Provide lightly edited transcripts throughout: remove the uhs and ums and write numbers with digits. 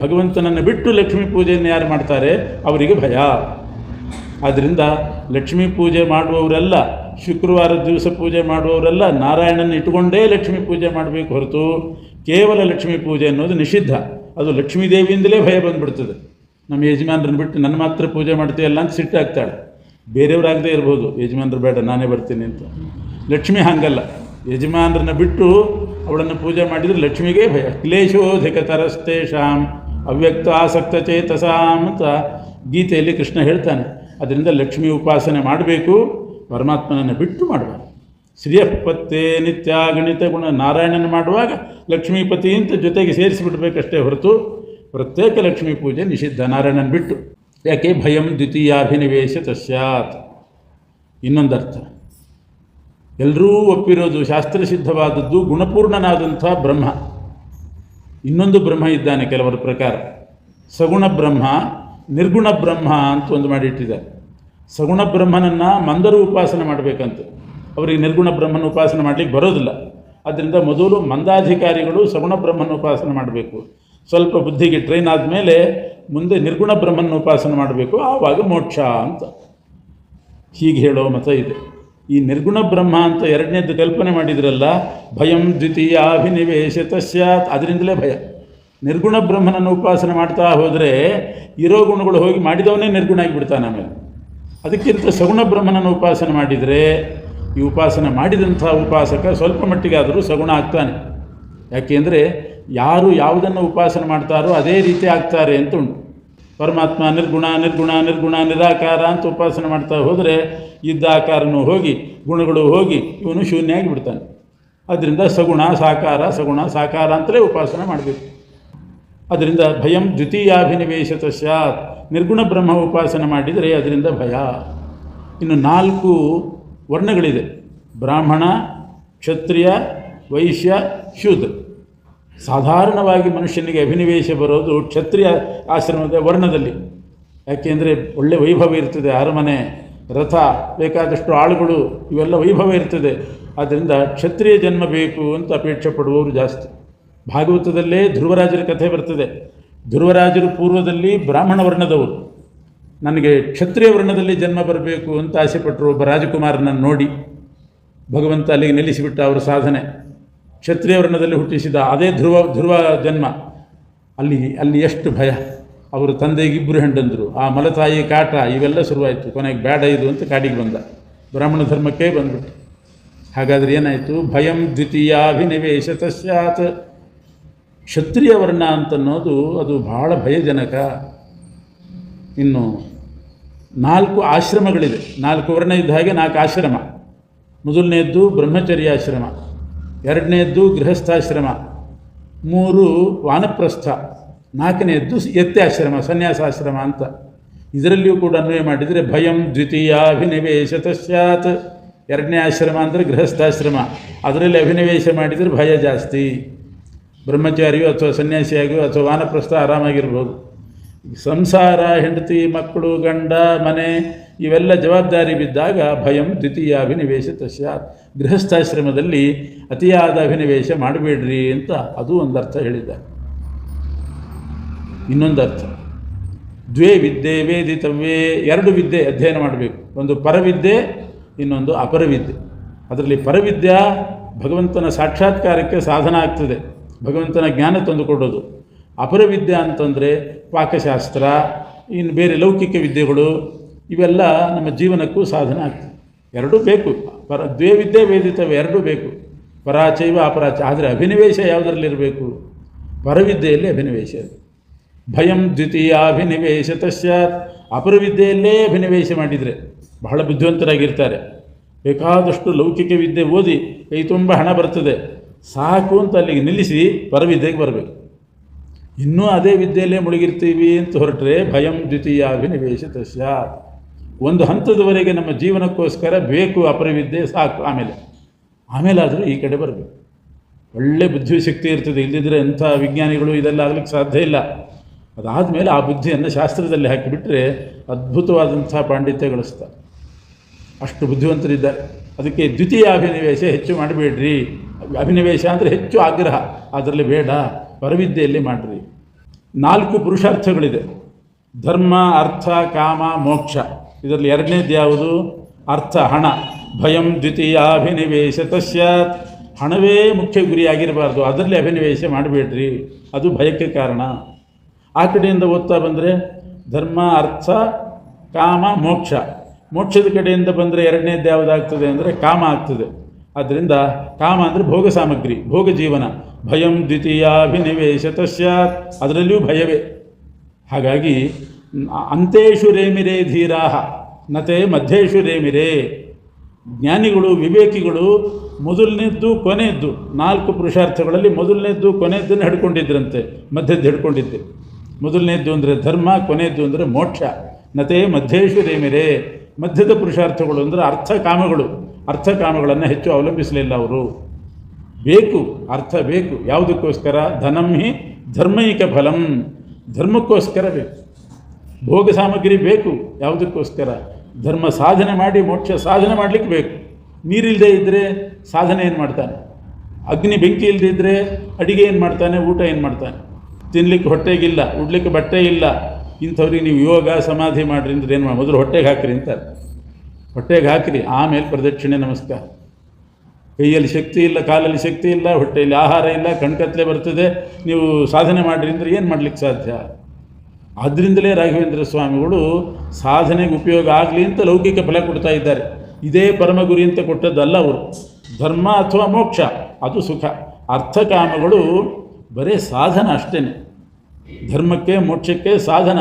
ಭಗವಂತನನ್ನು ಬಿಟ್ಟು ಲಕ್ಷ್ಮೀ ಪೂಜೆಯನ್ನು ಯಾರು ಮಾಡ್ತಾರೆ ಅವರಿಗೆ ಭಯ. ಆದ್ದರಿಂದ ಲಕ್ಷ್ಮೀ ಪೂಜೆ ಮಾಡುವವರೆಲ್ಲ, ಶುಕ್ರವಾರದ ದಿವಸ ಪೂಜೆ ಮಾಡುವವರೆಲ್ಲ ನಾರಾಯಣನ ಇಟ್ಟುಕೊಂಡೇ ಲಕ್ಷ್ಮೀ ಪೂಜೆ ಮಾಡಬೇಕು ಹೊರತು ಕೇವಲ ಲಕ್ಷ್ಮೀ ಪೂಜೆ ಅನ್ನೋದು ನಿಷಿದ್ಧ. ಅದು ಲಕ್ಷ್ಮೀ ದೇವಿಯಿಂದಲೇ ಭಯ ಬಂದುಬಿಡ್ತದೆ. ನಮ್ಮ ಯಜಮಾನರನ್ನು ಬಿಟ್ಟು ನನ್ನ ಮಾತ್ರ ಪೂಜೆ ಮಾಡ್ತೀಯಲ್ಲ ಅಂತ ಸಿಟ್ಟಾಗ್ತಾಳೆ. ಬೇರೆಯವರಾಗದೇ ಇರ್ಬೋದು, ಯಜಮಾನರು ಬೇಡ ನಾನೇ ಬರ್ತೀನಿ ಅಂತ. ಲಕ್ಷ್ಮಿ ಹಾಗಲ್ಲ, ಯಜಮಾನರನ್ನ ಬಿಟ್ಟು ಅವಳನ್ನು ಪೂಜೆ ಮಾಡಿದರೆ ಲಕ್ಷ್ಮಿಗೆ ಭಯ. ಕ್ಲೇಶೋಧಿಕತರಸ್ತೇಷಾಂ ಅವ್ಯಕ್ತ ಆಸಕ್ತ ಚೇತಸಾಂ ಅಂತ ಗೀತೆಯಲ್ಲಿ ಕೃಷ್ಣ ಹೇಳ್ತಾನೆ. ಅದರಿಂದ ಲಕ್ಷ್ಮೀ ಉಪಾಸನೆ ಮಾಡಬೇಕು, ಪರಮಾತ್ಮನನ್ನು ಬಿಟ್ಟು ಮಾಡಬಾರ್ದು. ಶ್ರೀಯಪತ್ತೇ ನಿತ್ಯಾಗಣಿತ ಗುಣ ನಾರಾಯಣನ ಮಾಡುವಾಗ ಲಕ್ಷ್ಮೀಪತಿ ಅಂತ ಜೊತೆಗೆ ಸೇರಿಸಿಬಿಡ್ಬೇಕಷ್ಟೇ ಹೊರತು ಪ್ರತ್ಯೇಕ ಲಕ್ಷ್ಮೀ ಪೂಜೆ ನಿಷಿದ್ಧ ನಾರಾಯಣನ ಬಿಟ್ಟು. ಯಾಕೆ? ಭಯಂ ದ್ವಿತೀಯಾಭಿನಿವೇಶ ತಸ್ಯಾತ್. ಇನ್ನೊಂದರ್ಥ, ಎಲ್ಲರೂ ಒಪ್ಪಿರೋದು ಶಾಸ್ತ್ರಸಿದ್ಧವಾದದ್ದು ಗುಣಪೂರ್ಣನಾದಂಥ ಬ್ರಹ್ಮ. ಇನ್ನೊಂದು ಬ್ರಹ್ಮ ಇದ್ದಾನೆ ಕೆಲವರ ಪ್ರಕಾರ, ಸಗುಣ ಬ್ರಹ್ಮ, ನಿರ್ಗುಣ ಬ್ರಹ್ಮ ಅಂತ ಒಂದು ಮಾಡಿಟ್ಟಿದ್ದಾರೆ. ಸಗುಣ ಬ್ರಹ್ಮನನ್ನು ಮಂದರು ಉಪಾಸನೆ ಮಾಡಬೇಕಂತೆ, ಅವರಿಗೆ ನಿರ್ಗುಣ ಬ್ರಹ್ಮನ ಉಪಾಸನೆ ಮಾಡಲಿಕ್ಕೆ ಬರೋದಿಲ್ಲ. ಆದ್ದರಿಂದ ಮೊದಲು ಮಂದಾಧಿಕಾರಿಗಳು ಸಗುಣ ಬ್ರಹ್ಮನ ಉಪಾಸನೆ ಮಾಡಬೇಕು. ಸ್ವಲ್ಪ ಬುದ್ಧಿಗೆ ಟ್ರೈನ್ ಆದಮೇಲೆ ಮುಂದೆ ನಿರ್ಗುಣ ಬ್ರಹ್ಮನ ಉಪಾಸನೆ ಮಾಡಬೇಕು, ಆವಾಗ ಮೋಕ್ಷ ಅಂತ ಹೀಗೆ ಹೇಳೋ ಮತ ಇದೆ. ಈ ನಿರ್ಗುಣ ಬ್ರಹ್ಮ ಅಂತ ಎರಡನೇದು ಕಲ್ಪನೆ ಮಾಡಿದ್ರಲ್ಲ, ಭಯಂ ದ್ವಿತೀಯಾಭಿನಿವೇಶ ತಸ್ಯಾತ್, ಅದರಿಂದಲೇ ಭಯ. ನಿರ್ಗುಣ ಬ್ರಹ್ಮನನ್ನು ಉಪಾಸನೆ ಮಾಡ್ತಾ ಹೋದರೆ ಇರೋ ಗುಣಗಳು ಹೋಗಿ ಮಾಡಿದವನೇ ನಿರ್ಗುಣ ಆಗಿಬಿಡ್ತಾನೆ ಆಮೇಲೆ. ಅದಕ್ಕಿಂತ ಸಗುಣ ಬ್ರಹ್ಮನನ್ನು ಉಪಾಸನೆ ಮಾಡಿದರೆ ಈ ಉಪಾಸನೆ ಮಾಡಿದಂಥ ಉಪಾಸಕ ಸ್ವಲ್ಪ ಮಟ್ಟಿಗಾದರೂ ಸಗುಣ ಆಗ್ತಾನೆ. ಯಾಕೆಂದರೆ ಯಾರು ಯಾವುದನ್ನು ಉಪಾಸನೆ ಮಾಡ್ತಾರೋ ಅದೇ ರೀತಿ ಆಗ್ತಾರೆ ಅಂತ ಉಂಟು. ಪರಮಾತ್ಮ ನಿರ್ಗುಣ ನಿರ್ಗುಣ ನಿರ್ಗುಣ ನಿರಾಕಾರ ಅಂತ ಉಪಾಸನೆ ಮಾಡ್ತಾ ಹೋದರೆ ಇದ್ದ ಆಕಾರನೂ ಹೋಗಿ ಗುಣಗಳು ಹೋಗಿ ಇವನು ಶೂನ್ಯ ಆಗಿಬಿಡ್ತಾನೆ. ಅದರಿಂದ ಸಗುಣ ಸಾಕಾರ ಸಗುಣ ಸಾಕಾರ ಅಂತಲೇ ಉಪಾಸನೆ ಮಾಡಬೇಕು. ಅದರಿಂದ ಭಯಂ ದ್ವಿತೀಯಾಭಿನಿವೇಶ ತಸ್ಯಾತ್, ನಿರ್ಗುಣ ಬ್ರಹ್ಮ ಉಪಾಸನೆ ಮಾಡಿದರೆ ಅದರಿಂದ ಭಯ. ಇನ್ನು 4 ವರ್ಣಗಳಿದೆ: ಬ್ರಾಹ್ಮಣ, ಕ್ಷತ್ರಿಯ, ವೈಶ್ಯ, ಶೂದ್ರ. ಸಾಧಾರಣವಾಗಿ ಮನುಷ್ಯನಿಗೆ ಅಭಿನಿವೇಶ ಬರೋದು ಕ್ಷತ್ರಿಯ ಆಶ್ರಮದ ವರ್ಣದಲ್ಲಿ. ಯಾಕೆಂದರೆ ಒಳ್ಳೆ ವೈಭವ ಇರ್ತದೆ, ಅರಮನೆ, ರಥ, ಬೇಕಾದಷ್ಟು ಆಳುಗಳು, ಇವೆಲ್ಲ ವೈಭವ ಇರ್ತದೆ. ಆದ್ದರಿಂದ ಕ್ಷತ್ರಿಯ ಜನ್ಮ ಬೇಕು ಅಂತ ಅಪೇಕ್ಷೆ ಪಡುವವರು ಜಾಸ್ತಿ. ಭಾಗವತದಲ್ಲೇ ಧ್ರುವರಾಜರ ಕಥೆ ಬರ್ತದೆ. ಧ್ರುವರಾಜರು ಪೂರ್ವದಲ್ಲಿ ಬ್ರಾಹ್ಮಣ ವರ್ಣದವರು, ನನಗೆ ಕ್ಷತ್ರಿಯ ವರ್ಣದಲ್ಲಿ ಜನ್ಮ ಬರಬೇಕು ಅಂತ ಆಸೆಪಟ್ಟರು. ಒಬ್ಬ ರಾಜಕುಮಾರನನ್ನು ನೋಡಿ ಭಗವಂತ ಅಲ್ಲಿಗೆ ನಿಲ್ಲಿಸಿಬಿಟ್ಟ ಅವರ ಸಾಧನೆ. ಕ್ಷತ್ರಿಯ ವರ್ಣದಲ್ಲಿ ಹುಟ್ಟಿಸಿದ ಅದೇ ಧ್ರುವ ಜನ್ಮ. ಅಲ್ಲಿ ಎಷ್ಟು ಭಯ. ಅವರು ತಂದೆಗೆ 2 ಹೆಂಡಂದರು, ಆ ಮಲತಾಯಿ ಕಾಟ, ಇವೆಲ್ಲ ಶುರುವಾಯಿತು. ಕೊನೆಗೆ ಬೇಡ ಇದು ಅಂತ ಕಾಡಿಗೆ ಬಂದ, ಬ್ರಾಹ್ಮಣ ಧರ್ಮಕ್ಕೆ ಬಂದ್ಬಿಟ್ಟು. ಹಾಗಾದರೆ ಏನಾಯಿತು? ಭಯಂ ದ್ವಿತೀಯಾಭಿನಿವೇಶ ತಸ್ಯಾತ್. ಕ್ಷತ್ರಿಯ ವರ್ಣ ಅಂತನ್ನೋದು ಅದು ಬಹಳ ಭಯಜನಕ. ಇನ್ನು 4 ಆಶ್ರಮಗಳಿದೆ. 4 ವರ್ಣ ಇದ್ದ ಹಾಗೆ 4 ಆಶ್ರಮ. ಮೊದಲನೇದ್ದು ಬ್ರಹ್ಮಚರ್ಯಾಶ್ರಮ, ಎರಡನೇದ್ದು ಗೃಹಸ್ಥಾಶ್ರಮ, 3 ವಾನಪ್ರಸ್ಥ, 4ನೇದ್ದು ಯತ್ಯಾಶ್ರಮ ಸನ್ಯಾಸಾಶ್ರಮ ಅಂತ. ಇದರಲ್ಲಿಯೂ ಕೂಡ ಅನ್ವಯ ಮಾಡಿದರೆ ಭಯಂ ದ್ವಿತೀಯಾಭಿನಿವೇಶ ತಸ್ಯಾತ್. 2ನೇ ಆಶ್ರಮ ಅಂದರೆ ಗೃಹಸ್ಥಾಶ್ರಮ, ಅದರಲ್ಲಿ ಅಭಿನಿವೇಶ ಮಾಡಿದರೆ ಭಯ ಜಾಸ್ತಿ. ಬ್ರಹ್ಮಚಾರಿಯೋ ಅಥವಾ ಸನ್ಯಾಸಿಯಾಗಿಯೋ ಅಥವಾ ವಾನಪ್ರಸ್ಥ ಆರಾಮಾಗಿರ್ಬೋದು. ಸಂಸಾರ, ಹೆಂಡತಿ, ಮಕ್ಕಳು, ಗಂಡ, ಮನೆ ಇವೆಲ್ಲ ಜವಾಬ್ದಾರಿ ಬಿದ್ದಾಗ ಭಯಂ ದ್ವಿತೀಯಾಭಿನಿವೇಶ ತಸ್ಯಾತ್. ಗೃಹಸ್ಥಾಶ್ರಮದಲ್ಲಿ ಅತಿಯಾದ ಅಭಿನಿವೇಶ ಮಾಡಬೇಡ್ರಿ ಅಂತ ಅದು ಒಂದರ್ಥ ಹೇಳಿದ್ದಾರೆ. ಇನ್ನೊಂದರ್ಥ, 2 ವಿದ್ಯೆ ವೇದಿತವ್ಯೇ, 2 ವಿದ್ಯೆ ಅಧ್ಯಯನ ಮಾಡಬೇಕು. ಒಂದು ಪರವಿದ್ಯೆ, ಇನ್ನೊಂದು ಅಪರವಿದ್ಯೆ. ಅದರಲ್ಲಿ ಪರವಿದ್ಯಾ ಭಗವಂತನ ಸಾಕ್ಷಾತ್ಕಾರಕ್ಕೆ ಸಾಧನ ಆಗ್ತದೆ, ಭಗವಂತನ ಜ್ಞಾನ ತಂದುಕೊಡೋದು. ಅಪರವಿದ್ಯೆ ಅಂತಂದರೆ ಪಾಕಶಾಸ್ತ್ರ, ಇನ್ನು ಬೇರೆ ಲೌಕಿಕ ವಿದ್ಯೆಗಳು, ಇವೆಲ್ಲ ನಮ್ಮ ಜೀವನಕ್ಕೂ ಸಾಧನ ಆಗ್ತದೆ. 2 ಬೇಕು. 2 ವಿದ್ಯೆ ವೇದಿತವೆ, 2 ಬೇಕು. ಪರಾಚೈವ ಅಪರಾಚ. ಆದರೆ ಅಭಿನಿವೇಶ ಯಾವುದರಲ್ಲಿರಬೇಕು? ಪರವಿದ್ಯೆಯಲ್ಲಿ ಅಭಿನಿವೇಶ. ಭಯಂ ದ್ವಿತೀಯಾಭಿನಿವೇಶ ತಸ್ಯಾತ್. ಅಪರವಿದ್ಯೆಯಲ್ಲೇ ಅಭಿನಿವೇಶ ಮಾಡಿದರೆ ಬಹಳ ಬುದ್ಧಿವಂತರಾಗಿರ್ತಾರೆ. ಬೇಕಾದಷ್ಟು ಲೌಕಿಕ ವಿದ್ಯೆ ಓದಿ ಕೈ ತುಂಬ ಹಣ ಬರ್ತದೆ ಸಾಕು ಅಂತ ಅಲ್ಲಿಗೆ ನಿಲ್ಲಿಸಿ ಪರವಿದ್ಯೆಗೆ ಬರಬೇಕು. ಇನ್ನೂ ಅದೇ ವಿದ್ಯೆಯಲ್ಲೇ ಮುಳುಗಿರ್ತೀವಿ ಅಂತ ಹೊರಟ್ರೆ ಭಯಂ ದ್ವಿತೀಯಾಭಿನಿವೇಶ ತಸ್ಯಾತ್. ಒಂದು ಹಂತದವರೆಗೆ ನಮ್ಮ ಜೀವನಕ್ಕೋಸ್ಕರ ಬೇಕು ಅಪರವಿದ್ಯೆ, ಸಾಕು. ಆಮೇಲಾದರೂ ಈ ಕಡೆ ಬರಬೇಕು. ಒಳ್ಳೆ ಬುದ್ಧಿಶಕ್ತಿ ಇರ್ತದೆ, ಇಲ್ಲದಿದ್ದರೆ ಅಂಥ ವಿಜ್ಞಾನಿಗಳು ಇದೆಲ್ಲ ಆಗಲಿಕ್ಕೆ ಸಾಧ್ಯ ಇಲ್ಲ. ಅದಾದಮೇಲೆ ಆ ಬುದ್ಧಿಯನ್ನು ಶಾಸ್ತ್ರದಲ್ಲಿ ಹಾಕಿಬಿಟ್ರೆ ಅದ್ಭುತವಾದಂಥ ಪಾಂಡಿತ್ಯ ಗಳಿಸ್ತಾರೆ. ಅಷ್ಟು ಬುದ್ಧಿವಂತರಿದ್ದಾರೆ. ಅದಕ್ಕೆ ದ್ವಿತೀಯ ಅಭಿನಿವೇಶ ಹೆಚ್ಚು ಮಾಡಬೇಡ್ರಿ. ಅಭಿನಿವೇಶ ಅಂದರೆ ಹೆಚ್ಚು ಆಗ್ರಹ, ಅದರಲ್ಲಿ ಬೇಡ, ಪರವಿದ್ಯೆಯಲ್ಲಿ ಮಾಡಿರಿ. 4 ಪುರುಷಾರ್ಥಗಳಿದೆ. ಧರ್ಮ, ಅರ್ಥ, ಕಾಮ, ಮೋಕ್ಷ. ಇದರಲ್ಲಿ ಎರಡನೇದು ಯಾವುದು? ಅರ್ಥ, ಹಣ. ಭಯಂ ದ್ವಿತೀಯಾಭಿನಿವೇಶ ತಸ್ಯಾತ್. ಹಣವೇ ಮುಖ್ಯ ಗುರಿಯಾಗಿರಬಾರ್ದು, ಅದರಲ್ಲಿ ಅಭಿನಿವೇಶ ಮಾಡಬೇಡ್ರಿ, ಅದು ಭಯಕ್ಕೆ ಕಾರಣ. ಆ ಕಡೆಯಿಂದ ಓದ್ತಾ ಬಂದರೆ ಧರ್ಮ, ಅರ್ಥ, ಕಾಮ, ಮೋಕ್ಷ. ಮೋಕ್ಷದ ಕಡೆಯಿಂದ ಬಂದರೆ ಎರಡನೇದು ಯಾವುದಾಗ್ತದೆ ಅಂದರೆ ಕಾಮ ಆಗ್ತದೆ. ಆದ್ದರಿಂದ ಕಾಮ ಅಂದರೆ ಭೋಗ ಸಾಮಗ್ರಿ, ಭೋಗ ಜೀವನ. ಭಯಂ ದ್ವಿತೀಯಾಭಿನಿವೇಶ ತಸ್ಯಾತ್, ಅದರಲ್ಲಿಯೂ ಭಯವೇ. ಹಾಗಾಗಿ ಅಂತೇಷು ರೇಮಿರೇ ಧೀರಾಹ ನತೆ ಮಧ್ಯೇಶು ರೇಮಿರೇ. ಜ್ಞಾನಿಗಳು, ವಿವೇಕಿಗಳು ಮೊದಲನೇದ್ದು ಕೊನೆಯದ್ದು 4 ಪುರುಷಾರ್ಥಗಳಲ್ಲಿ ಮೊದಲನೇದ್ದು ಕೊನೆಯದ್ದನ್ನು ಹಿಡ್ಕೊಂಡಿದ್ದರಂತೆ, ಮಧ್ಯದ್ದು ಹಿಡ್ಕೊಂಡಿದ್ದೆ. ಮೊದಲನೇದ್ದು ಅಂದರೆ ಧರ್ಮ, ಕೊನೆಯದ್ದು ಅಂದರೆ ಮೋಕ್ಷ. ನತೆ ಮಧ್ಯೇಶು ರೇಮಿರೇ. ಮಧ್ಯದ ಪುರುಷಾರ್ಥಗಳು ಅಂದರೆ ಅರ್ಥಕಾಮಗಳು. ಅರ್ಥಕಾಮಗಳನ್ನು ಹೆಚ್ಚು ಅವಲಂಬಿಸಲಿಲ್ಲ ಅವರು. ಬೇಕು, ಅರ್ಥ ಬೇಕು. ಯಾವುದಕ್ಕೋಸ್ಕರ? ಧನಂ ಹಿ ಧರ್ಮೈಕ ಫಲಂ. ಧರ್ಮಕ್ಕೋಸ್ಕರ ಬೇಕು. ಭೋಗ ಸಾಮಗ್ರಿ ಬೇಕು. ಯಾವುದಕ್ಕೋಸ್ಕರ? ಧರ್ಮ ಸಾಧನೆ ಮಾಡಿ ಮೋಕ್ಷ ಸಾಧನೆ ಮಾಡಲಿಕ್ಕೆ ಬೇಕು. ನೀರಿಲ್ಲದೆ ಇದ್ದರೆ ಸಾಧನೆ ಏನು ಮಾಡ್ತಾನೆ? ಅಗ್ನಿ ಬೆಂಕಿ ಇಲ್ಲದೆ ಇದ್ದರೆ ಅಡಿಗೆ ಏನು ಮಾಡ್ತಾನೆ? ಊಟ ಏನು ಮಾಡ್ತಾನೆ? ತಿನ್ನಲಿಕ್ಕೆ ಹೊಟ್ಟೆಗಿಲ್ಲ, ಉಡ್ಲಿಕ್ಕೆ ಬಟ್ಟೆ ಇಲ್ಲ. ಇಂಥವ್ರಿಗೆ ನೀವು ಯೋಗ ಸಮಾಧಿ ಮಾಡಿರಿ ಅಂದ್ರೆ ಏನು ಮಾಡಿ? ಮೊದಲು ಹೊಟ್ಟೆಗೆ ಹಾಕಿರಿ ಅಂತಾರೆ. ಹೊಟ್ಟೆಗೆ ಹಾಕಿರಿ, ಆಮೇಲೆ ಪ್ರದಕ್ಷಿಣೆ ನಮಸ್ಕಾರ. ಕೈಯಲ್ಲಿ ಶಕ್ತಿ ಇಲ್ಲ, ಕಾಲಲ್ಲಿ ಶಕ್ತಿ ಇಲ್ಲ, ಹೊಟ್ಟೆಯಲ್ಲಿ ಆಹಾರ ಇಲ್ಲ, ಕಣ್ಕತ್ತಲೆ ಬರ್ತದೆ, ನೀವು ಸಾಧನೆ ಮಾಡಿರಿ ಅಂದರೆ ಏನು ಮಾಡಲಿಕ್ಕೆ ಸಾಧ್ಯ? ಆದ್ದರಿಂದಲೇ ರಾಘವೇಂದ್ರ ಸ್ವಾಮಿಗಳು ಸಾಧನೆಗೆ ಉಪಯೋಗ ಆಗಲಿ ಅಂತ ಲೌಕಿಕ ಫಲ ಕೊಡ್ತಾ ಇದ್ದಾರೆ. ಇದೇ ಪರಮ ಗುರಿ ಅಂತ ಕೊಟ್ಟದ್ದಲ್ಲ ಅವರು. ಧರ್ಮ ಅಥವಾ ಮೋಕ್ಷ ಅದು ಸುಖ. ಅರ್ಥಕಾಮಗಳು ಬರೀ ಸಾಧನ ಅಷ್ಟೇ. ಧರ್ಮಕ್ಕೆ ಮೋಕ್ಷಕ್ಕೆ ಸಾಧನ.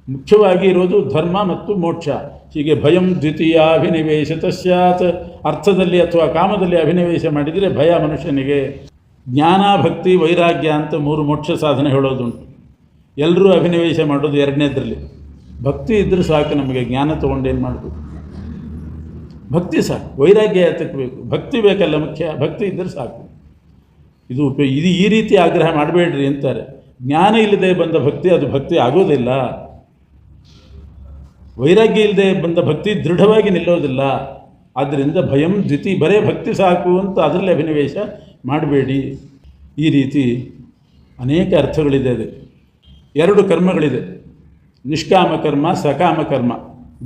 ಮುಖ್ಯವಾಗಿ ಇರೋದು ಧರ್ಮ ಮತ್ತು ಮೋಕ್ಷ. ಹೀಗೆ ಭಯಂ ದ್ವಿತೀಯಾಭಿನಿವೇಶ ತಸ್ಯಾತ್. ಅರ್ಥದಲ್ಲಿ ಅಥವಾ ಕಾಮದಲ್ಲಿ ಅಭಿನಿವೇಶ ಮಾಡಿದರೆ ಭಯ ಮನುಷ್ಯನಿಗೆ. ಜ್ಞಾನ, ಭಕ್ತಿ, ವೈರಾಗ್ಯ ಅಂತ 3 ಮೋಕ್ಷ ಸಾಧನೆ ಹೇಳೋದುಂಟು. ಎಲ್ಲರೂ ಅಭಿನಿವೇಶ ಮಾಡೋದು ಎರಡನೇದ್ರಲ್ಲಿ. ಭಕ್ತಿ ಇದ್ದರೂ ಸಾಕು ನಮಗೆ, ಜ್ಞಾನ ತೊಗೊಂಡೇನು ಮಾಡಬೇಕು? ಭಕ್ತಿ ಸಾಕು. ವೈರಾಗ್ಯ ಯಾತಕ್ಕೆ ಬೇಕು? ಭಕ್ತಿ ಬೇಕಲ್ಲ ಮುಖ್ಯ. ಭಕ್ತಿ ಇದ್ದರೆ ಸಾಕು. ಇದು ಈ ರೀತಿ ಆಗ್ರಹ ಮಾಡಬೇಡ್ರಿ ಅಂತಾರೆ. ಜ್ಞಾನ ಇಲ್ಲದೆ ಬಂದ ಭಕ್ತಿ ಅದು ಭಕ್ತಿ ಆಗೋದಿಲ್ಲ. ವೈರಾಗ್ಯ ಇಲ್ಲದೆ ಬಂದ ಭಕ್ತಿ ದೃಢವಾಗಿ ನಿಲ್ಲೋದಿಲ್ಲ. ಆದ್ದರಿಂದ ಭಯಂ ದ್ವಿತಿ, ಬರೇ ಭಕ್ತಿ ಸಾಕು ಅಂತ ಅದರಲ್ಲಿ ಅಭಿನಿವೇಶ ಮಾಡಬೇಡಿ. ಈ ರೀತಿ ಅನೇಕ ಅರ್ಥಗಳಿದೆ. ಅದಕ್ಕೆ 2 ಕರ್ಮಗಳಿದೆ, ನಿಷ್ಕಾಮ ಕರ್ಮ, ಸಕಾಮ ಕರ್ಮ.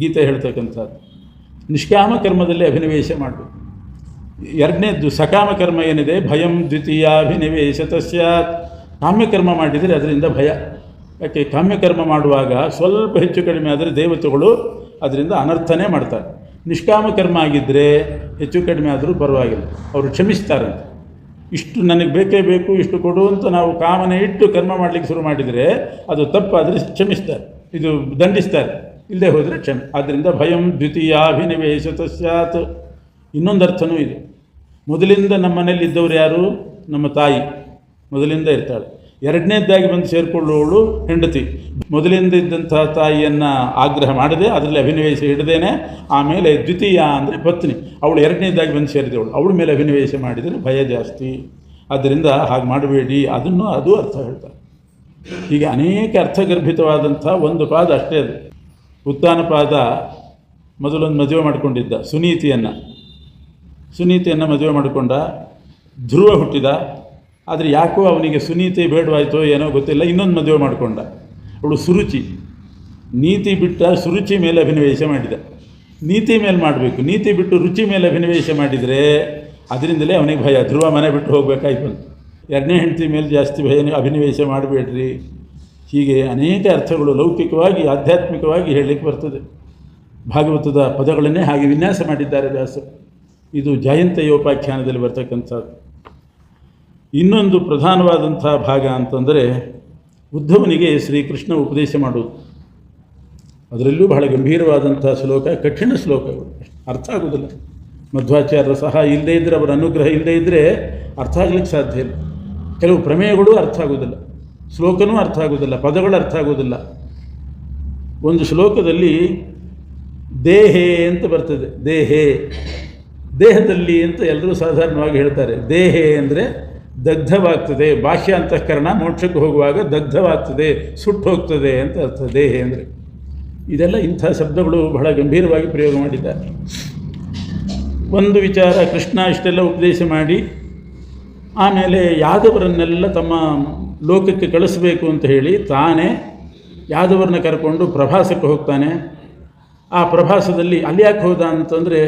ಗೀತೆ ಹೇಳ್ತಕ್ಕಂಥದ್ದು ನಿಷ್ಕಾಮ ಕರ್ಮದಲ್ಲಿ ಅಭಿನಿವೇಶ ಮಾಡಬೇಕು. ಎರಡನೇದ್ದು ಸಕಾಮ ಕರ್ಮ ಏನಿದೆ, ಭಯಂ ದ್ವಿತೀಯಾಭಿನಿವೇಶ ತಸ್ಯಾತ್. ಕಾಮ್ಯಕರ್ಮ ಮಾಡಿದರೆ ಅದರಿಂದ ಭಯ. ಯಾಕೆ? ಕಾಮ್ಯಕರ್ಮ ಮಾಡುವಾಗ ಸ್ವಲ್ಪ ಹೆಚ್ಚು ಕಡಿಮೆ ಆದರೆ ದೇವತೆಗಳು ಅದರಿಂದ ಅನರ್ಥನೇ ಮಾಡ್ತಾರೆ. ನಿಷ್ಕಾಮ ಕರ್ಮ ಆಗಿದ್ದರೆ ಹೆಚ್ಚು ಕಡಿಮೆ ಆದರೂ ಪರವಾಗಿಲ್ಲ, ಅವರು ಕ್ಷಮಿಸ್ತಾರಂತೆ. ಇಷ್ಟು ನನಗೆ ಬೇಕೇ ಬೇಕು, ಇಷ್ಟು ಕೊಡು ಅಂತ ನಾವು ಕಾಮನೆ ಇಟ್ಟು ಕರ್ಮ ಮಾಡಲಿಕ್ಕೆ ಶುರು ಮಾಡಿದರೆ ಅದು ತಪ್ಪಾದರೆ ಕ್ಷಮಿಸ್ತಾರೆ, ಇದು ದಂಡಿಸ್ತಾರೆ. ಇಲ್ಲದೆ ಹೋದರೆ ಕ್ಷಮೆ. ಆದ್ದರಿಂದ ಭಯಂ ದ್ವಿತೀಯಾಭಿನಿವೇಶ ತಸ್ಯಾತ್. ಇನ್ನೊಂದು ಅರ್ಥನೂ ಇದೆ. ಮೊದಲಿಂದ ನಮ್ಮ ಮನೇಲಿ ಇದ್ದವ್ರು ಯಾರು? ನಮ್ಮ ತಾಯಿ ಮೊದಲಿಂದ ಇರ್ತಾಳೆ. ಎರಡನೇದಾಗಿ ಬಂದು ಸೇರಿಕೊಳ್ಳುವವಳು ಹೆಂಡತಿ. ಮೊದಲಿಂದ ಇದ್ದಂತಹ ತಾಯಿಯನ್ನು ಆಗ್ರಹ ಮಾಡದೆ, ಅದರಲ್ಲಿ ಅಭಿನಿವೇಶ ಹಿಡ್ದೇನೆ. ಆಮೇಲೆ ದ್ವಿತೀಯ ಅಂದರೆ ಪತ್ನಿ, ಅವಳು ಎರಡನೇದಾಗಿ ಬಂದು ಸೇರಿದವಳು, ಅವಳ ಮೇಲೆ ಅಭಿನಿವೇಶ ಮಾಡಿದರೆ ಭಯ ಜಾಸ್ತಿ. ಆದ್ದರಿಂದ ಹಾಗೆ ಮಾಡಬೇಡಿ. ಅದು ಅರ್ಥ ಹೇಳ್ತಾರೆ. ಹೀಗೆ ಅನೇಕ ಅರ್ಥಗರ್ಭಿತವಾದಂಥ ಒಂದು ಪಾದ ಅಷ್ಟೇ ಅದು. ಉತ್ಥಾನಪಾದ ಮೊದಲೊಂದು ಮದುವೆ ಮಾಡಿಕೊಂಡಿದ್ದ ಸುನೀತಿಯನ್ನು ಮದುವೆ ಮಾಡಿಕೊಂಡ. ಧ್ರುವ ಹುಟ್ಟಿದ. ಆದರೆ ಯಾಕೋ ಅವನಿಗೆ ಸುನೀತಿ ಬೇಡವಾಯಿತೋ ಏನೋ ಗೊತ್ತಿಲ್ಲ, ಇನ್ನೊಂದು ಮದುವೆ ಮಾಡಿಕೊಂಡ. ಅವಳು ಸುರುಚಿ. ನೀತಿ ಬಿಟ್ಟ ಸುರುಚಿ ಮೇಲೆ ಅಭಿನಿವೇಶ ಮಾಡಿದ. ನೀತಿ ಮೇಲೆ ಮಾಡಬೇಕು, ನೀತಿ ಬಿಟ್ಟು ರುಚಿ ಮೇಲೆ ಅಭಿನಿವೇಶ ಮಾಡಿದರೆ ಅದರಿಂದಲೇ ಅವನಿಗೆ ಭಯ. ಧ್ರುವ ಮನೆ ಬಿಟ್ಟು ಹೋಗಬೇಕಾಯ್ತು. ಎರಡನೇ ಹೆಂಡತಿ ಮೇಲೆ ಜಾಸ್ತಿ ಅಭಿನಿವೇಶ ಮಾಡಬೇಡ್ರಿ. ಹೀಗೆ ಅನೇಕ ಅರ್ಥಗಳು ಲೌಕಿಕವಾಗಿ ಆಧ್ಯಾತ್ಮಿಕವಾಗಿ ಹೇಳಲಿಕ್ಕೆ ಬರ್ತದೆ. ಭಾಗವತದ ಪದಗಳನ್ನೇ ಹಾಗೆ ವಿನ್ಯಾಸ ಮಾಡಿದ್ದಾರೆ ವ್ಯಾಸರು. ಇದು ಜಯಂತಯೋಪಾಖ್ಯಾನದಲ್ಲಿ ಬರ್ತಕ್ಕಂಥದ್ದು. ಇನ್ನೊಂದು ಪ್ರಧಾನವಾದಂಥ ಭಾಗ ಅಂತಂದರೆ ಉದ್ಧವನಿಗೆ ಶ್ರೀಕೃಷ್ಣ ಉಪದೇಶ ಮಾಡೋದು. ಅದರಲ್ಲೂ ಬಹಳ ಗಂಭೀರವಾದಂಥ ಶ್ಲೋಕ, ಕಠಿಣ ಶ್ಲೋಕಗಳು, ಅರ್ಥ ಆಗೋದಿಲ್ಲ. ಮಧ್ವಾಚಾರ್ಯರ ಸಹಾಯ ಇಲ್ಲದೇ ಇದ್ದರೆ, ಅವರ ಅನುಗ್ರಹ ಇಲ್ಲದೇ ಇದ್ದರೆ ಅರ್ಥ ಆಗಲಿಕ್ಕೆ ಸಾಧ್ಯ ಇಲ್ಲ. ಕೆಲವು ಪ್ರಮೇಯಗಳು ಅರ್ಥ ಆಗೋದಿಲ್ಲ, ಶ್ಲೋಕನೂ ಅರ್ಥ ಆಗೋದಿಲ್ಲ, ಪದಗಳು ಅರ್ಥ ಆಗೋದಿಲ್ಲ. ಒಂದು ಶ್ಲೋಕದಲ್ಲಿ ದೇಹೇ ಅಂತ ಬರ್ತದೆ. ದೇಹದಲ್ಲಿ ಅಂತ ಎಲ್ಲರೂ ಸಾಧಾರಣವಾಗಿ ಹೇಳ್ತಾರೆ. ದೇಹೇ ಅಂದರೆ ದಗ್ಧವಾಗ್ತದೆ. ಬಾಹ್ಯ ಅಂತಃಕರಣ ಮೋಕ್ಷಕ್ಕೆ ಹೋಗುವಾಗ ದಗ್ಧವಾಗ್ತದೆ, ಸುಟ್ಟು ಹೋಗ್ತದೆ ಅಂತ ಅರ್ಥ ದೇಹೇ ಅಂದರೆ. ಇದೆಲ್ಲ ಇಂಥ ಶಬ್ದಗಳು ಬಹಳ ಗಂಭೀರವಾಗಿ ಪ್ರಯೋಗ ಮಾಡಿದ್ದಾರೆ. ಒಂದು ವಿಚಾರ, ಕೃಷ್ಣ ಇಷ್ಟೆಲ್ಲ ಉಪದೇಶ ಮಾಡಿ ಆಮೇಲೆ ಯಾದವರನ್ನೆಲ್ಲ ತಮ್ಮ ಲೋಕಕ್ಕೆ ಕಳಿಸಬೇಕು ಅಂತ ಹೇಳಿ ತಾನೇ ಯಾದವರನ್ನ ಕರ್ಕೊಂಡು ಪ್ರವಾಸಕ್ಕೆ ಹೋಗ್ತಾನೆ. ಆ ಪ್ರವಾಸದಲ್ಲಿ ಅಲ್ಲಿ ಯಾಕೆ ಹೋದ ಅಂತಂದರೆ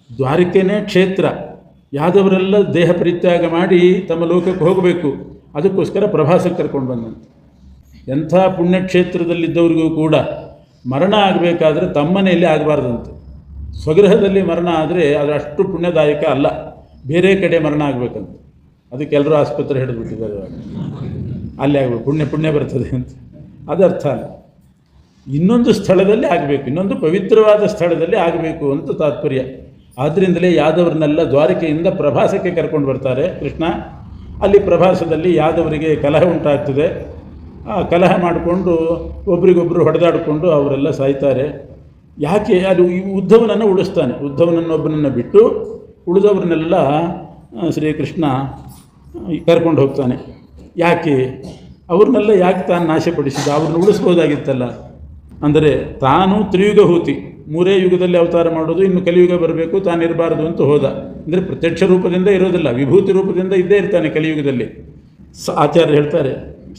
ದ್ವಾರಕೆನೇ ಕ್ಷೇತ್ರ, ಯಾದವರೆಲ್ಲ ದೇಹ ಪರಿತ್ಯಾಗ ಮಾಡಿ ತಮ್ಮ ಲೋಕಕ್ಕೆ ಹೋಗಬೇಕು, ಅದಕ್ಕೋಸ್ಕರ ಪ್ರವಾಸಕ್ಕೆ ಕರ್ಕೊಂಡು ಬಂದಂತೆ. ಎಂಥ ಪುಣ್ಯಕ್ಷೇತ್ರದಲ್ಲಿದ್ದವರಿಗೂ ಕೂಡ ಮರಣ ಆಗಬೇಕಾದ್ರೆ ತಮ್ಮನೆಯಲ್ಲಿ ಆಗಬಾರ್ದಂತೆ. ಸ್ವಗೃಹದಲ್ಲಿ ಮರಣ ಆದರೆ ಅದು ಅಷ್ಟು ಪುಣ್ಯದಾಯಕ ಅಲ್ಲ, ಬೇರೆ ಕಡೆ ಮರಣ ಆಗಬೇಕಂತ. ಅದಕ್ಕೆ ಎಲ್ಲರೂ ಆಸ್ಪತ್ರೆ ಹಿಡಿದ್ಬಿಟ್ಟಿದ್ದಾರೆ, ಅಲ್ಲಿ ಆಗಬೇಕು, ಪುಣ್ಯ ಬರ್ತದೆ ಅಂತ. ಅದರ್ಥ ಅಲ್ಲ, ಇನ್ನೊಂದು ಸ್ಥಳದಲ್ಲಿ ಆಗಬೇಕು, ಇನ್ನೊಂದು ಪವಿತ್ರವಾದ ಸ್ಥಳದಲ್ಲಿ ಆಗಬೇಕು ಅಂತ ತಾತ್ಪರ್ಯ. ಆದ್ದರಿಂದಲೇ ಯಾದವರನ್ನೆಲ್ಲ ದ್ವಾರಕೆಯಿಂದ ಪ್ರವಾಸಕ್ಕೆ ಕರ್ಕೊಂಡು ಬರ್ತಾರೆ ಕೃಷ್ಣ. ಅಲ್ಲಿ ಪ್ರವಾಸದಲ್ಲಿ ಯಾದವರಿಗೆ ಕಲಹ ಉಂಟಾಗ್ತದೆ. ಆ ಕಲಹ ಮಾಡಿಕೊಂಡು ಒಬ್ರಿಗೊಬ್ಬರು ಹೊಡೆದಾಡಿಕೊಂಡು ಅವರೆಲ್ಲ ಸಾಯ್ತಾರೆ. ಯಾಕೆ? ಅದು ಈ ಉದ್ಧವನನ್ನು ಉಳಿಸ್ತಾನೆ. ಉದ್ಧವನನ್ನೊಬ್ಬನನ್ನು ಬಿಟ್ಟು ಉಳಿದವ್ರನ್ನೆಲ್ಲ ಶ್ರೀಕೃಷ್ಣ ಕರ್ಕೊಂಡು ಹೋಗ್ತಾನೆ. ಯಾಕೆ? ಅವ್ರನ್ನೆಲ್ಲ ಯಾಕೆ ತಾನು ನಾಶಪಡಿಸಿದ? ಅವ್ರನ್ನ ಉಳಿಸ್ಬೋದಾಗಿತ್ತಲ್ಲ. ಅಂದರೆ ತಾನು ತ್ರಿಯುಗಹೂತಿ, 3 ಯುಗದಲ್ಲಿ ಅವತಾರ ಮಾಡೋದು, ಇನ್ನು ಕಲಿಯುಗ ಬರಬೇಕು, ತಾನಿರಬಾರದು ಅಂತ ಹೋದ. ಅಂದರೆ ಪ್ರತ್ಯಕ್ಷ ರೂಪದಿಂದ ಇರೋದಿಲ್ಲ, ವಿಭೂತಿ ರೂಪದಿಂದ ಇದ್ದೇ ಇರ್ತಾನೆ ಕಲಿಯುಗದಲ್ಲಿ. ಆಚಾರ್ಯರು ಹೇಳ್ತಾರೆ,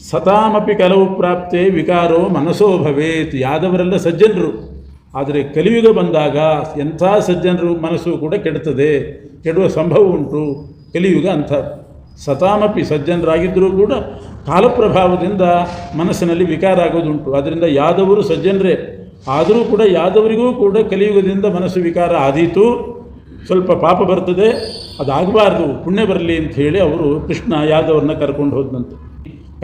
ಸತಾಮಪಿ ಕಲವು ಪ್ರಾಪ್ತೆ ವಿಕಾರೋ ಮನಸೋ ಭವೇತ್. ಯಾದವರೆಲ್ಲ ಸಜ್ಜನರು, ಆದರೆ ಕಲಿಯುಗ ಬಂದಾಗ ಎಂಥ ಸಜ್ಜನರು ಮನಸ್ಸು ಕೂಡ ಕೆಡ್ತದೆ, ಕೆಡುವ ಸಂಭವ ಉಂಟು. ಕಲಿಯುಗ ಅಂಥ ಸತಾಮಪಿ ಸಜ್ಜನರಾಗಿದ್ದರೂ ಕೂಡ ಕಾಲಪ್ರಭಾವದಿಂದ ಮನಸ್ಸಿನಲ್ಲಿ ವಿಕಾರ ಆಗೋದುಂಟು. ಆದ್ದರಿಂದ ಯಾದವರು ಸಜ್ಜನರೇ, ಆದರೂ ಕೂಡ ಯಾದವರಿಗೂ ಕೂಡ ಕಲಿಯುಗದಿಂದ ಮನಸ್ಸು ವಿಕಾರ ಆದೀತು. ಸ್ವಲ್ಪ ಪಾಪ ಬರ್ತದೆ, ಅದಾಗಬಾರ್ದು, ಪುಣ್ಯ ಬರಲಿ ಅಂತ ಹೇಳಿ ಅವರು ಕೃಷ್ಣ ಯಾದವ್ರನ್ನ ಕರ್ಕೊಂಡು ಹೋದಂತೆ.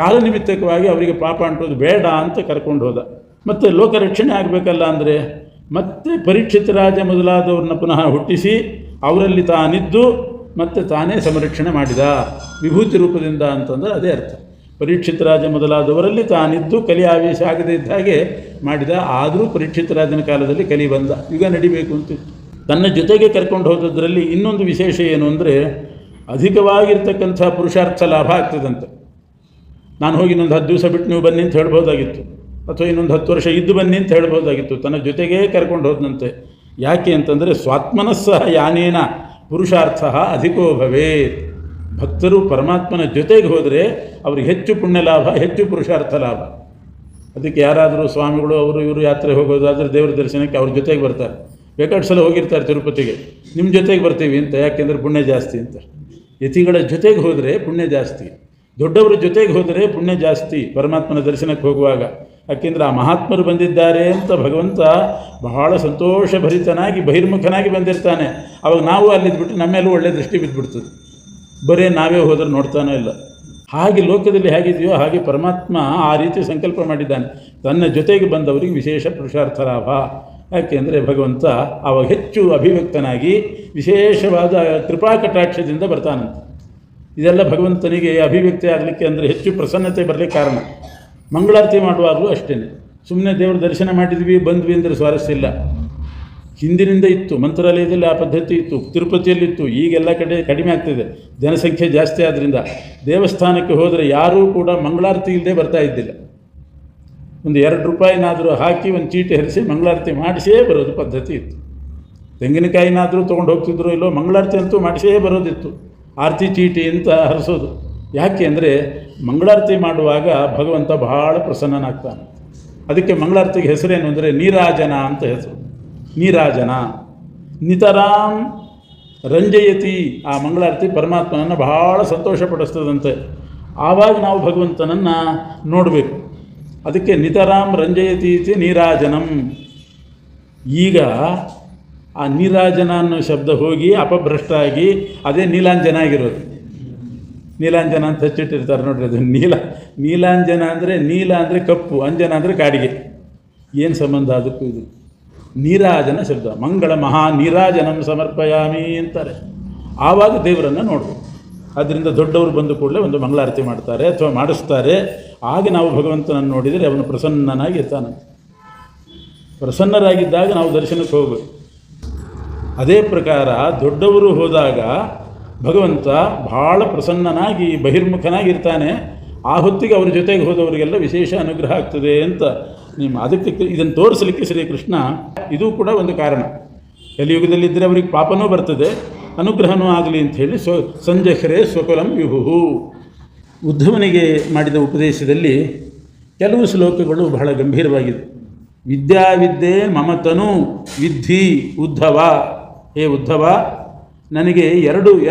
ಕಾಲನಿಮಿತ್ತಕವಾಗಿ ಅವರಿಗೆ ಪಾಪ ಅಂಟೋದು ಬೇಡ ಅಂತ ಕರ್ಕೊಂಡು ಹೋದ. ಮತ್ತು ಲೋಕ ರಕ್ಷಣೆ ಆಗಬೇಕಲ್ಲ ಅಂದರೆ ಮತ್ತೆ ಪರೀಕ್ಷಿತ ರಾಜ ಮೊದಲಾದವ್ರನ್ನ ಪುನಃ ಹುಟ್ಟಿಸಿ ಅವರಲ್ಲಿ ತಾನಿದ್ದು ಮತ್ತೆ ತಾನೇ ಸಂರಕ್ಷಣೆ ಮಾಡಿದ ವಿಭೂತಿ ರೂಪದಿಂದ ಅಂತಂದರೆ ಅದೇ ಅರ್ಥ. ಪರೀಕ್ಷಿತ ರಾಜ ಮೊದಲಾದವರಲ್ಲಿ ತಾನಿದ್ದು ಕಲಿ ಆವೇಶ ಆಗದೇ ಇದ್ದ ಹಾಗೆ ಮಾಡಿದ. ಆದರೂ ಪರೀಕ್ಷಿತ ರಾಜನ ಕಾಲದಲ್ಲಿ ಕಲಿ ಬಂದ, ಯುಗ ನಡಿಬೇಕು ಅಂತ. ತನ್ನ ಜೊತೆಗೆ ಕರ್ಕೊಂಡು ಹೋದದ್ರಲ್ಲಿ ಇನ್ನೊಂದು ವಿಶೇಷ ಏನು ಅಂದರೆ ಅಧಿಕವಾಗಿರ್ತಕ್ಕಂಥ ಪುರುಷಾರ್ಥ ಲಾಭ ಆಗ್ತದಂತೆ. ನಾನು ಹೋಗಿ ಇನ್ನೊಂದು 10 ದಿವಸ ಬಿಟ್ಟು ನೀವು ಬನ್ನಿ ಅಂತ ಹೇಳ್ಬೋದಾಗಿತ್ತು, ಅಥವಾ ಇನ್ನೊಂದು 10 ವರ್ಷ ಇದ್ದು ಬನ್ನಿ ಅಂತ ಹೇಳ್ಬೋದಾಗಿತ್ತು. ತನ್ನ ಜೊತೆಗೇ ಕರ್ಕೊಂಡು ಹೋದಂತೆ. ಯಾಕೆ ಅಂತಂದರೆ ಸ್ವಾತ್ಮನಸ್ಸಹ ಯಾನೇನ ಪುರುಷಾರ್ಥ ಅಧಿಕೋ ಭವೇತ್. ಭಕ್ತರು ಪರಮಾತ್ಮನ ಜೊತೆಗೆ ಹೋದರೆ ಅವ್ರಿಗೆ ಹೆಚ್ಚು ಪುಣ್ಯ ಲಾಭ, ಹೆಚ್ಚು ಪುರುಷಾರ್ಥ ಲಾಭ. ಅದಕ್ಕೆ ಯಾರಾದರೂ ಸ್ವಾಮಿಗಳು ಅವರು ಇವರು ಯಾತ್ರೆ ಹೋಗೋದಾದರೆ ದೇವರ ದರ್ಶನಕ್ಕೆ ಅವ್ರ ಜೊತೆಗೆ ಬರ್ತಾರೆ. ಬೇಕಾದ ಸಲ ಹೋಗಿರ್ತಾರೆ ತಿರುಪತಿಗೆ, ನಿಮ್ಮ ಜೊತೆಗೆ ಬರ್ತೀವಿ ಅಂತ. ಯಾಕೆಂದರೆ ಪುಣ್ಯ ಜಾಸ್ತಿ ಅಂತ. ಯತಿಗಳ ಜೊತೆಗೆ ಹೋದರೆ ಪುಣ್ಯ ಜಾಸ್ತಿ, ದೊಡ್ಡವರ ಜೊತೆಗೆ ಹೋದರೆ ಪುಣ್ಯ ಜಾಸ್ತಿ ಪರಮಾತ್ಮನ ದರ್ಶನಕ್ಕೆ ಹೋಗುವಾಗ. ಯಾಕೆಂದರೆ ಆ ಮಹಾತ್ಮರು ಬಂದಿದ್ದಾರೆ ಅಂತ ಭಗವಂತ ಬಹಳ ಸಂತೋಷಭರಿತನಾಗಿ ಬಹಿರ್ಮುಖನಾಗಿ ಬಂದಿರ್ತಾನೆ. ಅವಾಗ ನಾವು ಅಲ್ಲಿದ್ದುಬಿಟ್ಟು ನಮ್ಮೆಲ್ಲೂ ಒಳ್ಳೆಯ ದೃಷ್ಟಿ ಬಿದ್ದುಬಿಡ್ತದೆ. ಬರೀ ನಾವೇ ಹೋದರೆ ನೋಡ್ತಾನೋ ಇಲ್ಲ. ಹಾಗೆ ಲೋಕದಲ್ಲಿ ಹೇಗಿದೆಯೋ ಹಾಗೆ ಪರಮಾತ್ಮ ಆ ರೀತಿ ಸಂಕಲ್ಪ ಮಾಡಿದ್ದಾನೆ. ತನ್ನ ಜೊತೆಗೆ ಬಂದವರಿಗೆ ವಿಶೇಷ ಪುರುಷಾರ್ಥ ಲಾಭ. ಯಾಕೆಂದರೆ ಭಗವಂತ ಆವಾಗ ಹೆಚ್ಚು ಅಭಿವ್ಯಕ್ತನಾಗಿ ವಿಶೇಷವಾದ ಕೃಪಾ ಕಟಾಕ್ಷದಿಂದ ಬರ್ತಾನಂತೆ. ಇದೆಲ್ಲ ಭಗವಂತನಿಗೆ ಅಭಿವ್ಯಕ್ತಿ ಆಗಲಿಕ್ಕೆ ಅಂದರೆ ಹೆಚ್ಚು ಪ್ರಸನ್ನತೆ ಬರಲಿಕ್ಕೆ ಕಾರಣ. ಮಂಗಳಾರತಿ ಮಾಡುವಾಗಲೂ ಅಷ್ಟೇ, ಸುಮ್ಮನೆ ದೇವರ ದರ್ಶನ ಮಾಡಿದ್ವಿ ಬಂದ್ವಿ ಅಂದರೆ ಸ್ವಾರಸ್ಯ ಇಲ್ಲ. ಹಿಂದಿನಿಂದ ಇತ್ತು, ಮಂತ್ರಾಲಯದಲ್ಲಿ ಆ ಪದ್ಧತಿ ಇತ್ತು, ತಿರುಪತಿಯಲ್ಲಿತ್ತು. ಈಗೆಲ್ಲ ಕಡೆ ಕಡಿಮೆ ಆಗ್ತಿದೆ, ಜನಸಂಖ್ಯೆ ಜಾಸ್ತಿ ಆದ್ದರಿಂದ. ದೇವಸ್ಥಾನಕ್ಕೆ ಹೋದರೆ ಯಾರೂ ಕೂಡ ಮಂಗಳಾರತಿ ಇಲ್ಲದೆ ಬರ್ತಾ ಇದ್ದಿಲ್ಲ. ಒಂದು 2 ರೂಪಾಯಿನಾದರೂ ಹಾಕಿ ಒಂದು ಚೀಟಿ ಹರಿಸಿ ಮಂಗಳಾರತಿ ಮಾಡಿಸೇ ಬರೋದು ಪದ್ಧತಿ ಇತ್ತು. ತೆಂಗಿನಕಾಯಿನಾದರೂ ತೊಗೊಂಡು ಹೋಗ್ತಿದ್ರು, ಇಲ್ಲೋ ಮಂಗಳಾರತಿ ಅಂತೂ ಮಾಡಿಸೇ ಬರೋದಿತ್ತು. ಆರತಿ ಚೀಟಿ ಅಂತ ಹರಿಸೋದು. ಯಾಕೆ ಅಂದರೆ ಮಂಗಳಾರತಿ ಮಾಡುವಾಗ ಭಗವಂತ ಬಹಳ ಪ್ರಸನ್ನನಾಗ್ತಾನೆ. ಅದಕ್ಕೆ ಮಂಗಳಾರತಿಗೆ ಹೆಸರೇನು ಅಂದರೆ ನೀರಾಜನ ಅಂತ ಹೆಸರು. ನೀರಾಜನ ನಿತರಾಂ ರಂಜಯತಿ. ಆ ಮಂಗಳಾರತಿ ಪರಮಾತ್ಮನನ್ನು ಬಹಳ ಸಂತೋಷಪಡಿಸ್ತದಂತೆ. ಆವಾಗ ನಾವು ಭಗವಂತನನ್ನು ನೋಡಬೇಕು. ಅದಕ್ಕೆ ನಿತರಾಂ ರಂಜಯತಿ ಇತಿ ನೀರಾಜನಂ. ಈಗ ಆ ನೀರಾಜನ ಅನ್ನೋ ಶಬ್ದ ಹೋಗಿ ಅಪಭ್ರಷ್ಟ ಆಗಿ ಅದೇ ನೀಲಾಂಜನ ಆಗಿರೋದು. ನೀಲಾಂಜನ ಅಂತ ಹಚ್ಚಿಟ್ಟಿರ್ತಾರೆ ನೋಡ್ರಿ, ಅದು ನೀಲಾಂಜನ ಅಂದರೆ ನೀಲ ಅಂದರೆ ಕಪ್ಪು, ಅಂಜನ ಅಂದರೆ ಕಾಡಿಗೆ. ಏನು ಸಂಬಂಧ ಅದಕ್ಕೂ ಇದು? ನೀರಾಜನ ಶಬ್ದ. ಮಂಗಳ ಮಹಾ ನೀರಾಜನಂ ಸಮರ್ಪಯಾಮಿ ಅಂತಾರೆ. ಆವಾಗ ದೇವರನ್ನು ನೋಡಬೇಕು. ಆದ್ದರಿಂದ ದೊಡ್ಡವರು ಬಂದು ಕೂಡಲೇ ಒಂದು ಮಂಗಳಾರತಿ ಮಾಡ್ತಾರೆ ಅಥವಾ ಮಾಡಿಸ್ತಾರೆ. ಆಗ ನಾವು ಭಗವಂತನನ್ನು ನೋಡಿದರೆ ಅವನು ಪ್ರಸನ್ನನಾಗಿ ಇರ್ತಾನಂತೆ. ಪ್ರಸನ್ನರಾಗಿದ್ದಾಗ ನಾವು ದರ್ಶನಕ್ಕೆ ಹೋಗಬೇಕು. ಅದೇ ಪ್ರಕಾರ ದೊಡ್ಡವರು ಹೋದಾಗ ಭಗವಂತ ಬಹಳ ಪ್ರಸನ್ನನಾಗಿ ಬಹಿರ್ಮುಖನಾಗಿರ್ತಾನೆ. ಆ ಹೊತ್ತಿಗೆ ಅವ್ರ ಜೊತೆಗೆ ಹೋದವರಿಗೆಲ್ಲ ವಿಶೇಷ ಅನುಗ್ರಹ ಆಗ್ತದೆ ಅಂತ ಅದಕ್ಕೆ ಇದನ್ನು ತೋರಿಸಲಿಕ್ಕೆ ಶ್ರೀಕೃಷ್ಣ ಇದು ಕೂಡ ಒಂದು ಕಾರಣ. ಕಲಿಯುಗದಲ್ಲಿದ್ದರೆ ಅವರಿಗೆ ಪಾಪನೂ ಬರ್ತದೆ, ಅನುಗ್ರಹನೂ ಆಗಲಿ ಅಂಥೇಳಿ ಸಂಜಹ್ರೆ ಸ್ವಕುಲಂ ವಿಭು. ಉದ್ಧವನಿಗೆ ಮಾಡಿದ ಉಪದೇಶದಲ್ಲಿ ಕೆಲವು ಶ್ಲೋಕಗಳು ಬಹಳ ಗಂಭೀರವಾಗಿದೆ. ವಿದ್ಯಾವಿದ್ಯೆ ಮಮತನು ವಿದ್ಧಿ ಉದ್ಧವ. ಹೇ ಉದ್ಧವ, ನನಗೆ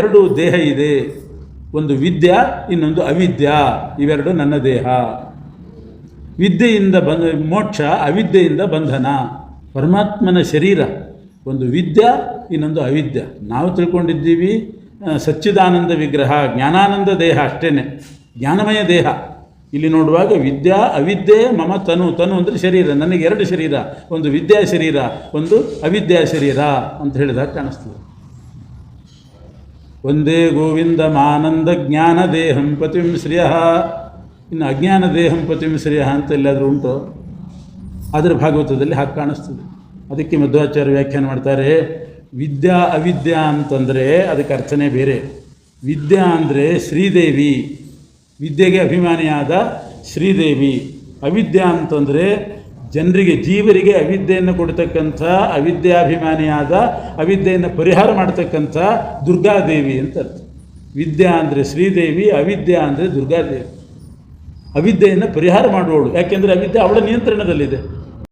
ಎರಡು ದೇಹ ಇದೆ. ಒಂದು ವಿದ್ಯಾ, ಇನ್ನೊಂದು ಅವಿದ್ಯಾ. ಇವೆರಡು ನನ್ನ ದೇಹ. ವಿದ್ಯೆಯಿಂದ ಮೋಕ್ಷ, ಅವಿದ್ಯೆಯಿಂದ ಬಂಧನ. ಪರಮಾತ್ಮನ ಶರೀರ ಒಂದು ವಿದ್ಯಾ, ಇನ್ನೊಂದು ಅವಿದ್ಯಾ. ನಾವು ತಿಳ್ಕೊಂಡಿದ್ದೀವಿ ಸಚ್ಚಿದಾನಂದ ವಿಗ್ರಹ, ಜ್ಞಾನಾನಂದ ದೇಹ, ಅಷ್ಟೇ ಜ್ಞಾನಮಯ ದೇಹ. ಇಲ್ಲಿ ನೋಡುವಾಗ ವಿದ್ಯಾ ಅವಿದ್ಯೆ ಮಮ ತನು. ತನು ಅಂದರೆ ಶರೀರ. ನನಗೆ ಎರಡು ಶರೀರ, ಒಂದು ವಿದ್ಯಾ ಶರೀರ, ಒಂದು ಅವಿದ್ಯಾ ಶರೀರ ಅಂತ ಹೇಳಿದಾಗ ಕಾಣಿಸ್ತದೆ. ಒಂದೇ ಗೋವಿಂದ ಮಾನಂದ ಜ್ಞಾನ ದೇಹಂ ಪತಿಂ ಶ್ರಿಯ. ಇನ್ನು ಅಜ್ಞಾನ ದೇಹಂ ಪತಿಂ ಶ್ರಿಯ ಅಂತ ಎಲ್ಲಾದರೂ ಉಂಟು? ಅದರ ಭಾಗವತದಲ್ಲಿ ಹಾಗೆ ಕಾಣಿಸ್ತದೆ. ಅದಕ್ಕೆ ಮಧ್ವಾಚಾರ್ಯ ವ್ಯಾಖ್ಯಾನ ಮಾಡ್ತಾರೆ, ವಿದ್ಯಾ ಅವಿದ್ಯಾ ಅಂತಂದರೆ ಅದಕ್ಕೆ ಅರ್ಥನೇ ಬೇರೆ. ವಿದ್ಯಾ ಅಂದರೆ ಶ್ರೀದೇವಿ, ವಿದ್ಯೆಗೆ ಅಭಿಮಾನಿಯಾದ ಶ್ರೀದೇವಿ. ಅವಿದ್ಯಾ ಅಂತಂದರೆ ಜನರಿಗೆ, ಜೀವರಿಗೆ ಅವಿದ್ಯೆಯನ್ನು ಕೊಡ್ತಕ್ಕಂಥ, ಅವಿದ್ಯಾಭಿಮಾನಿಯಾದ, ಅವಿದ್ಯೆಯನ್ನು ಪರಿಹಾರ ಮಾಡ್ತಕ್ಕಂಥ ದುರ್ಗಾದೇವಿ ಅಂತ ಅರ್ಥ. ವಿದ್ಯಾ ಅಂದರೆ ಶ್ರೀದೇವಿ, ಅವಿದ್ಯಾ ಅಂದರೆ ದುರ್ಗಾದೇವಿ. ಅವಿದ್ಯೆಯನ್ನು ಪರಿಹಾರ ಮಾಡುವವಳು. ಯಾಕೆಂದರೆ ಅವಿದ್ಯೆ ಅವಳ ನಿಯಂತ್ರಣದಲ್ಲಿದೆ.